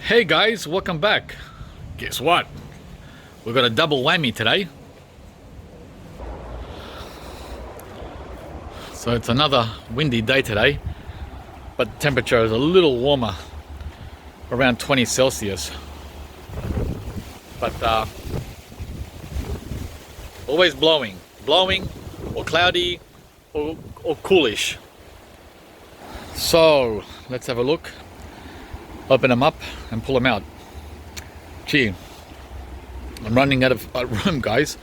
Hey guys, welcome back. Guess what? We've got a double whammy today. So it's another windy day today, but the temperature is a little warmer, around 20 Celsius. But always blowing or cloudy or coolish. So let's have a look. Open them up and pull them out. Gee, I'm running out of room, guys,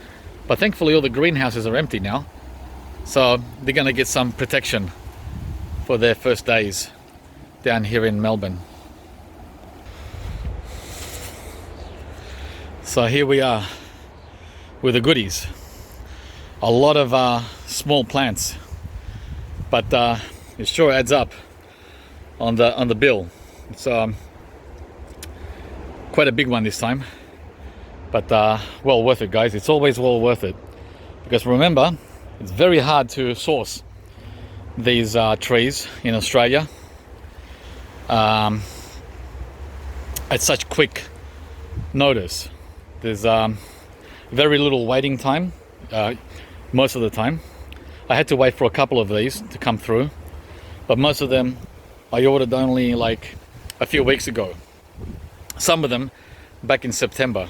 but thankfully all the greenhouses are empty now, so they're gonna get some protection for their first days down here in Melbourne. So here we are with the goodies. A lot of small plants, but it sure adds up on the bill. It's quite a big one this time, but well worth it, guys. It's always well worth it, because remember, it's very hard to source these trees in Australia at such quick notice. There's very little waiting time most of the time. I had to wait for a couple of these to come through, but most of them I ordered only like a few weeks ago. Some of them back in September.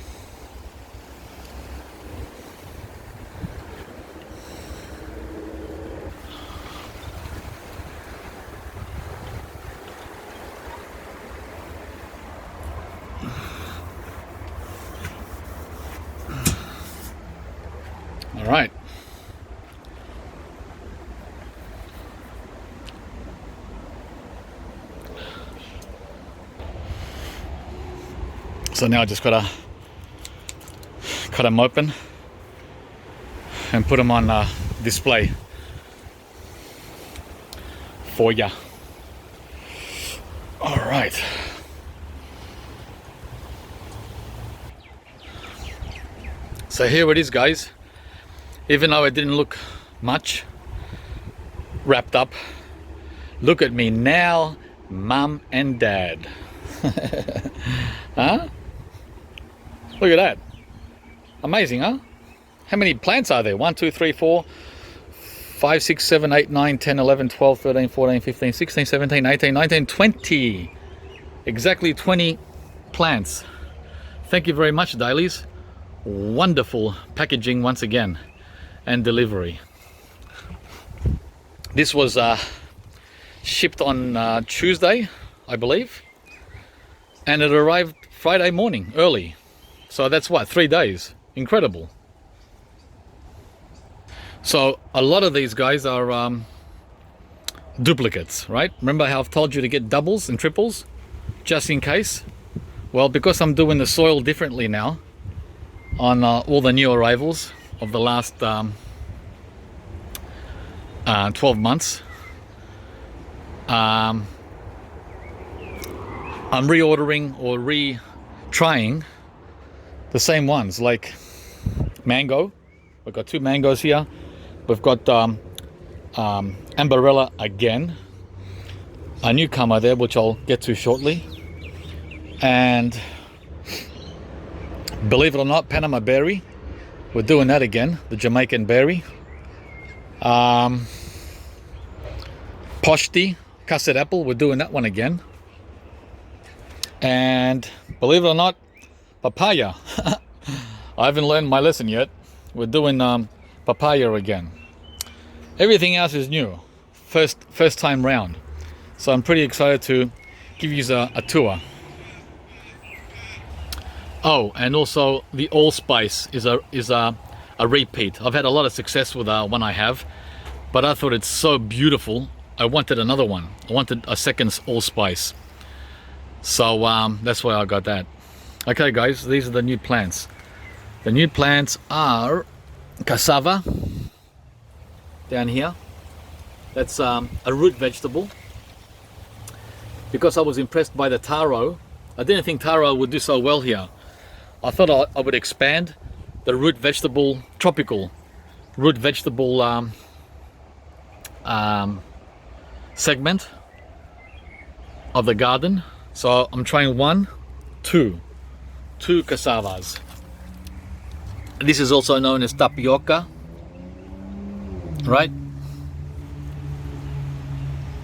All right. So now I just gotta cut them open and put them on display for ya. All right. So here it is, guys. Even though it didn't look much wrapped up, look at me now, Mum and Dad. Huh? Look at that. Amazing, huh? How many plants are there? 1, 2, 3, 4, 5, 6, 7, 8, 9, 10, 11, 12, 13, 14, 15, 16, 17, 18, 19, 20. Exactly 20 plants. Thank you very much, Daleys. Wonderful packaging once again, and delivery. This was shipped on Tuesday, I believe, and it arrived Friday morning early. So that's what, 3 days. Incredible. So a lot of these guys are duplicates, right? Remember how I've told you to get doubles and triples just in case? Well, because I'm doing the soil differently now on all the new arrivals of the last 12 months, I'm reordering or retrying the same ones, like mango. We've got 2 mangoes here. We've got Amberella again, a newcomer there, which I'll get to shortly. And believe it or not, Panama berry. We're doing that again, the Jamaican berry. Poshti, custard apple, we're doing that one again. And believe it or not, papaya. I haven't learned my lesson yet. We're doing papaya again. Everything else is new, first time round. So I'm pretty excited to give you a tour. Oh, and also the allspice is a repeat. I've had a lot of success with one I have, but I thought it's so beautiful, I wanted another one. I wanted a second allspice. So that's why I got that. Okay, guys, these are the new plants. The new plants are cassava down here. That's a root vegetable. Because I was impressed by the taro, I didn't think taro would do so well here. I thought I would expand the root vegetable, tropical root vegetable segment of the garden. So I'm trying one two cassavas. This is also known as tapioca, right?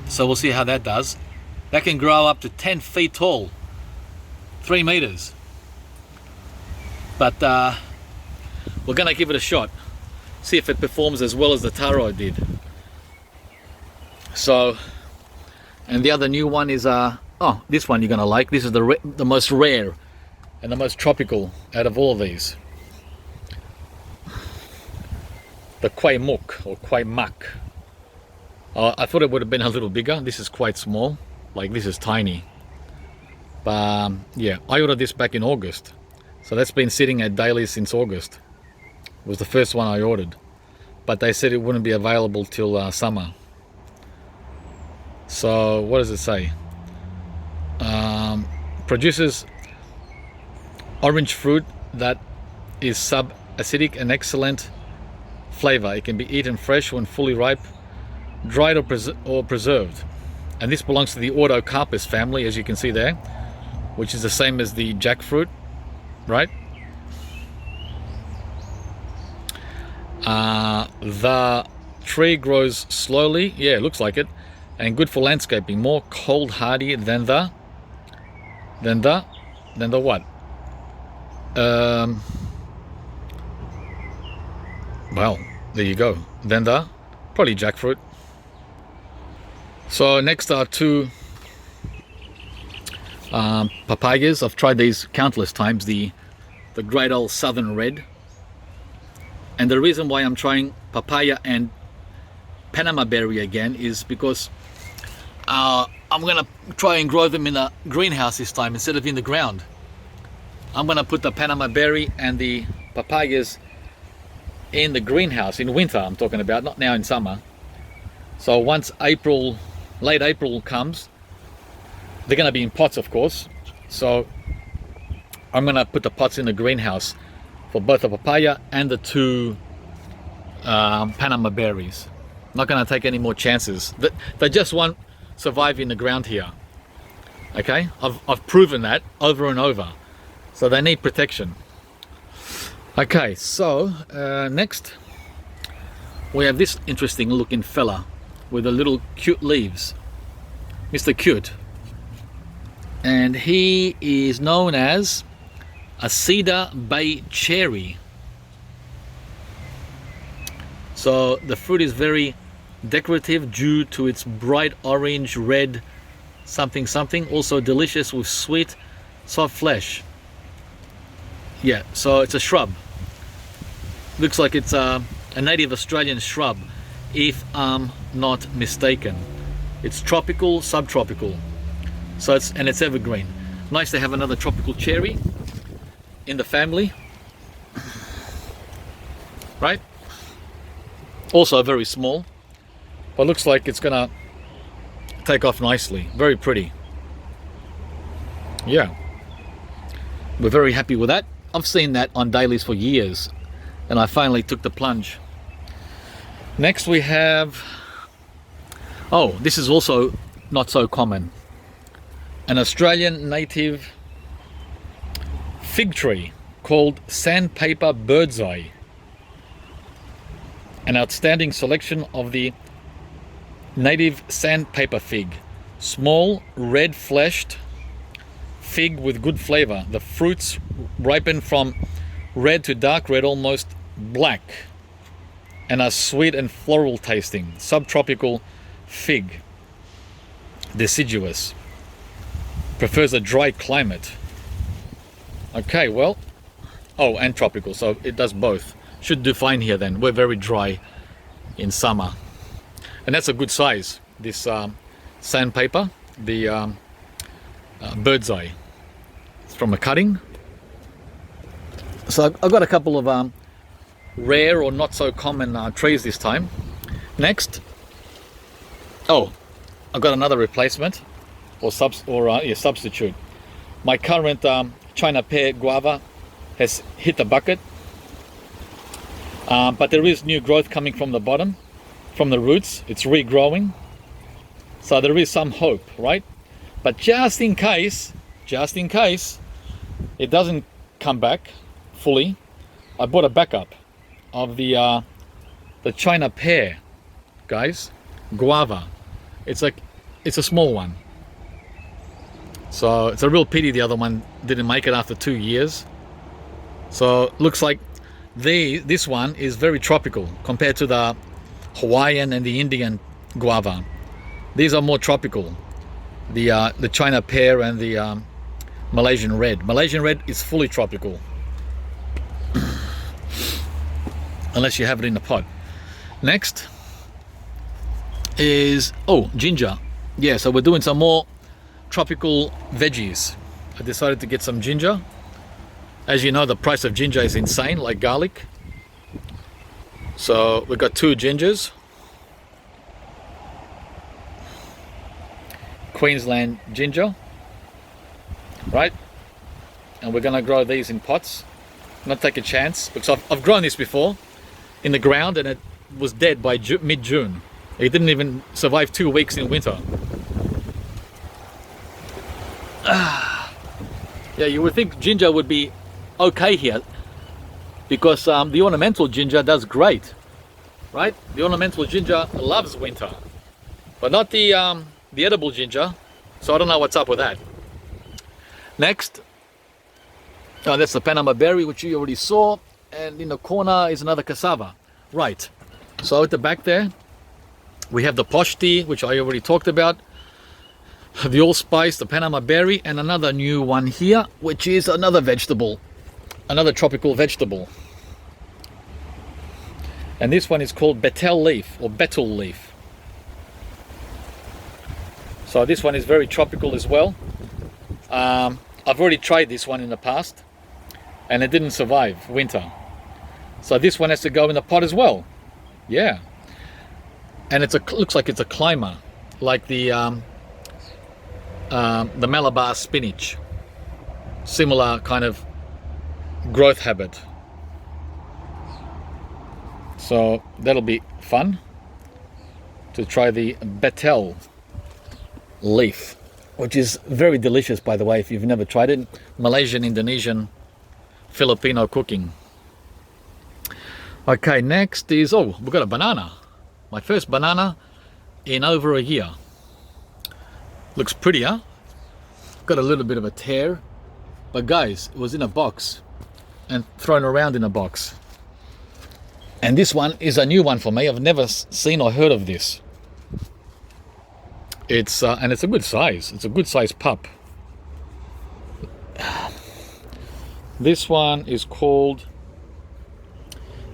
So we'll see how that does. That can grow up to 10 feet tall, 3 meters. But we're gonna give it a shot, see if it performs as well as the taro did. So, and the other new one is oh, this one you're gonna like. This is the most rare and the most tropical out of all of these. The Kwai or Kwai mak. I thought it would have been a little bigger. This is quite small. Like, this is tiny. But yeah, I ordered this back in August. So that's been sitting at Daleys since August. It was the first one I ordered. But they said it wouldn't be available till summer. So what does it say? Produces orange fruit that is sub-acidic and excellent flavor. It can be eaten fresh when fully ripe, dried or preserved. And this belongs to the Autocarpus family, as you can see there, which is the same as the jackfruit, right? The tree grows slowly, yeah, it looks like it, and good for landscaping. More cold hardy than the what? Well, there you go. Then the probably jackfruit. So next are two papayas. I've tried these countless times. The great old Southern Red. And the reason why I'm trying papaya and Panama berry again is because I'm gonna try and grow them in a greenhouse this time instead of in the ground. I'm gonna put the Panama berry and the papayas in the greenhouse in winter. I'm talking about, not now in summer. So once late April comes, they're gonna be in pots, of course. So I'm gonna put the pots in the greenhouse for both the papaya and the two Panama berries. Not gonna take any more chances. They just won't survive in the ground here. Okay, I've proven that over and over. So they need protection. Okay, so next we have this interesting looking fella with the little cute leaves, Mr. Cute, and he is known as a Cedar Bay cherry. So the fruit is very decorative due to its bright orange, red, something something, also delicious with sweet, soft flesh. Yeah, so it's a shrub. Looks like it's a native Australian shrub, if I'm not mistaken. It's tropical, subtropical. So it's evergreen. Nice to have another tropical cherry in the family. Right? Also very small, but looks like it's gonna take off nicely. Very pretty. Yeah. We're very happy with that. I've seen that on Daleys for years, and I finally took the plunge. Next we have, oh, this is also not so common. An Australian native fig tree called sandpaper birdseye. An outstanding selection of the native sandpaper fig. Small, red-fleshed fig with good flavor. The fruits ripen from red to dark red, almost black, and are sweet and floral tasting. Subtropical fig. Deciduous. Prefers a dry climate. Okay, well, oh, and tropical, so it does both. Should do fine here then. We're very dry in summer. And that's a good size, this sandpaper, the birdseye. It's from a cutting. So I've got a couple of rare or not so common trees this time. Next, oh, I've got another replacement or substitute. My current China pear guava has hit the bucket, but there is new growth coming from the bottom, from the roots. It's regrowing, so there is some hope, right? But just in case, it doesn't come back fully. I bought a backup of the China pear, guys, guava. It's a small one. So it's a real pity the other one didn't make it after 2 years. So looks like this one is very tropical compared to the Hawaiian and the Indian guava. These are more tropical. The China pear and the Malaysian red. Malaysian red is fully tropical. Unless you have it in the pot. Next is, oh, ginger. Yeah, so we're doing some more tropical veggies. I decided to get some ginger. As you know, the price of ginger is insane, like garlic. So we've got 2 gingers. Queensland ginger. Right? And we're gonna grow these in pots. Not take a chance, because I've grown this before in the ground and it was dead by mid-June. It didn't even survive 2 weeks in winter. Yeah, you would think ginger would be okay here, because the ornamental ginger does great, right? The ornamental ginger loves winter, but not the edible ginger. So I don't know what's up with that. Next, oh, that's the Panama berry, which you already saw, and in the corner is another cassava. Right. So at the back there, we have the posh tea, which I already talked about, the allspice, the Panama berry, and another new one here, which is another vegetable, another tropical vegetable. And this one is called betel leaf or betel leaf. So this one is very tropical as well. I've already tried this one in the past and it didn't survive winter. So this one has to go in the pot as well. Yeah. And looks like it's a climber, like the Malabar spinach. Similar kind of growth habit. So that'll be fun to try the betel leaf, which is very delicious, by the way, if you've never tried it. Malaysian, Indonesian, Filipino cooking. Okay, next is, oh, we've got a banana. My first banana in over a year. Looks pretty, huh? Got a little bit of a tear. But guys, it was in a box and thrown around in a box. And this one is a new one for me. I've never seen or heard of this. And it's a good size. It's a good size pup. This one is called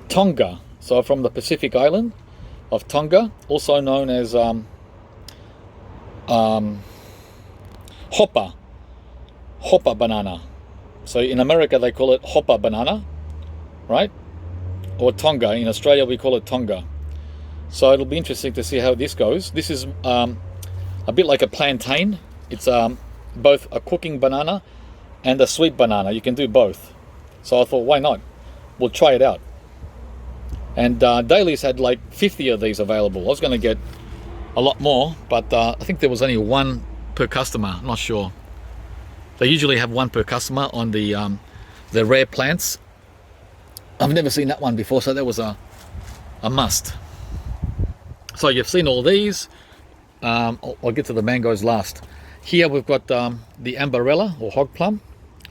Tonga. So from the Pacific island of Tonga, also known as Hopa banana. So in America they call it Hopa banana, right? Or Tonga. In Australia we call it Tonga. So it'll be interesting to see how this goes. This is a bit like a plantain. It's both a cooking banana and a sweet banana. You can do both. So I thought, why not? We'll try it out. And Daleys had like 50 of these available. I was going to get a lot more, but I think there was only one per customer. I'm not sure. They usually have one per customer on the rare plants. I've never seen that one before, so that was a must. So you've seen all these. I'll get to the mangoes last. Here we've got the ambarella or hog plum.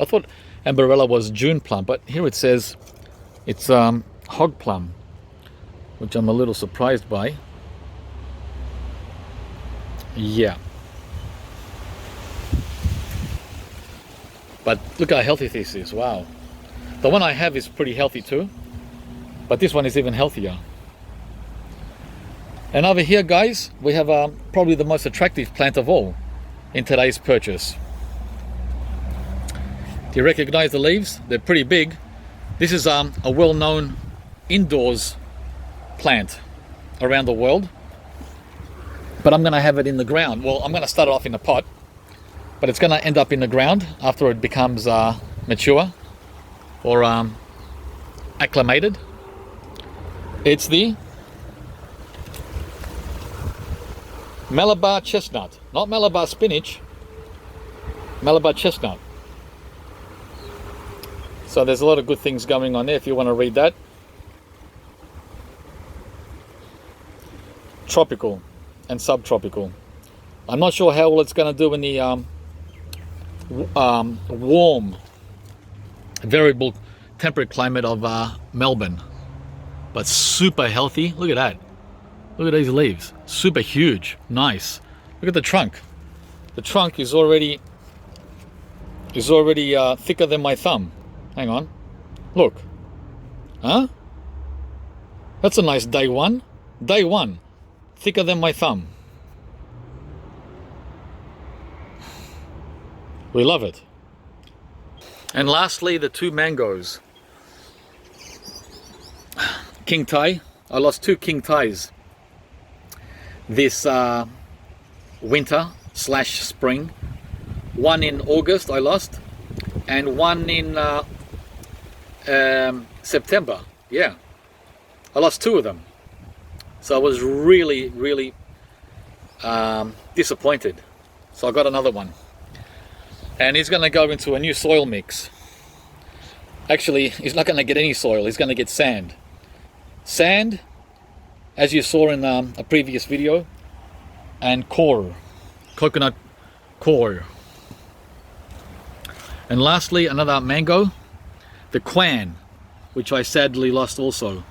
I thought ambarella was June plum, but here it says it's hog plum, which I'm a little surprised by. Yeah. But look how healthy this is. Wow. The one I have is pretty healthy too, but this one is even healthier. And over here, guys, we have probably the most attractive plant of all in today's purchase. Do you recognize the leaves? They're pretty big. This is a well-known indoors plant around the world, but I'm going to have it in the ground. Well, I'm going to start it off in a pot, but it's going to end up in the ground after it becomes mature or acclimated. It's the Malabar chestnut, not Malabar spinach, Malabar chestnut. So there's a lot of good things going on there if you want to read that. Tropical and subtropical. I'm not sure how well it's going to do in the warm, variable temperate climate of Melbourne, but super healthy. Look at that. Look at these leaves. Super huge. Nice. Look at the trunk. The trunk is already thicker than my thumb. Hang on. Look. Huh? That's a nice day one. Day one. Thicker than my thumb. We love it. And lastly, the 2 mangoes. King Thai. I lost 2 King Thais this winter / spring. One in August I lost, and one in September. Yeah, I lost 2 of them. So I was really disappointed. So I got another one, and he's going to go into a new soil mix. Actually, he's not going to get any soil. He's going to get sand. Sand, as you saw in a previous video, and core, coconut core. And lastly, another mango, the Kwai, which I sadly lost also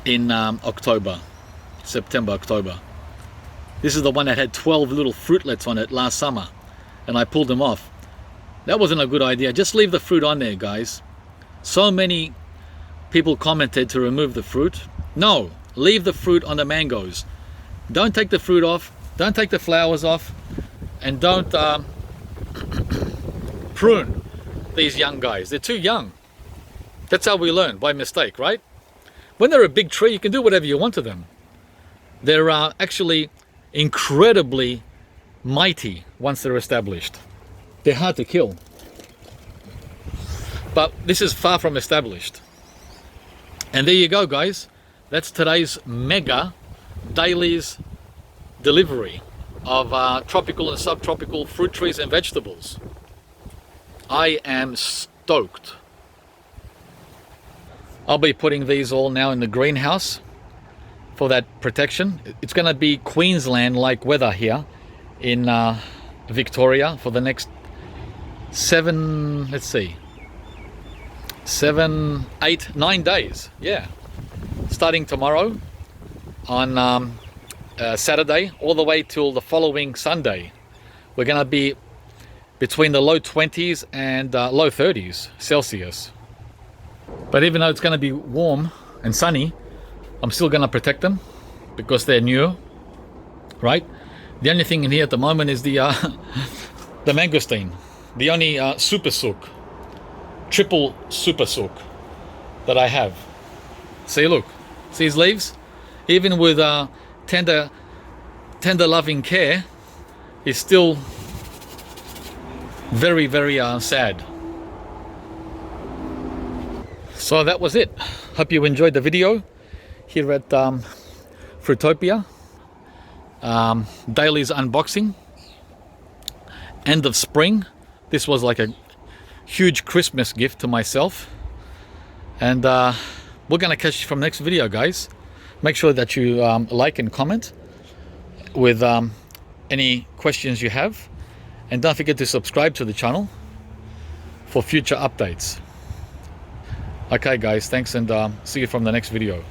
in September, October. This is the one that had 12 little fruitlets on it last summer, and I pulled them off. That wasn't a good idea. Just leave the fruit on there, guys. So many people commented to remove the fruit. No, leave the fruit on the mangoes. Don't take the fruit off, don't take the flowers off, and don't prune these young guys. They're too young. That's how we learn, by mistake, right? When they're a big tree, you can do whatever you want to them. They're actually incredibly mighty once they're established. They're hard to kill. But this is far from established. And there you go, guys. That's today's mega Daleys delivery of tropical and subtropical fruit trees and vegetables. I am stoked. I'll be putting these all now in the greenhouse for that protection. It's going to be Queensland-like weather here in Victoria for the next 7, 8, 9 days. Yeah, starting tomorrow on Saturday all the way till the following Sunday. We're going to be between the low 20s and low 30s Celsius. But even though it's going to be warm and sunny, I'm still going to protect them because they're new, right? The only thing in here at the moment is the mangosteen, the only super sook, triple super sook that I have. See, look, see his leaves? Even with tender loving care, he's still very sad. So that was it. Hope you enjoyed the video here at Fruitopia. Daleys unboxing. End of spring. This was like a huge Christmas gift to myself. And we're going to catch you from next video, guys. Make sure that you like and comment with any questions you have. And don't forget to subscribe to the channel for future updates. Okay, guys, thanks, and see you from the next video.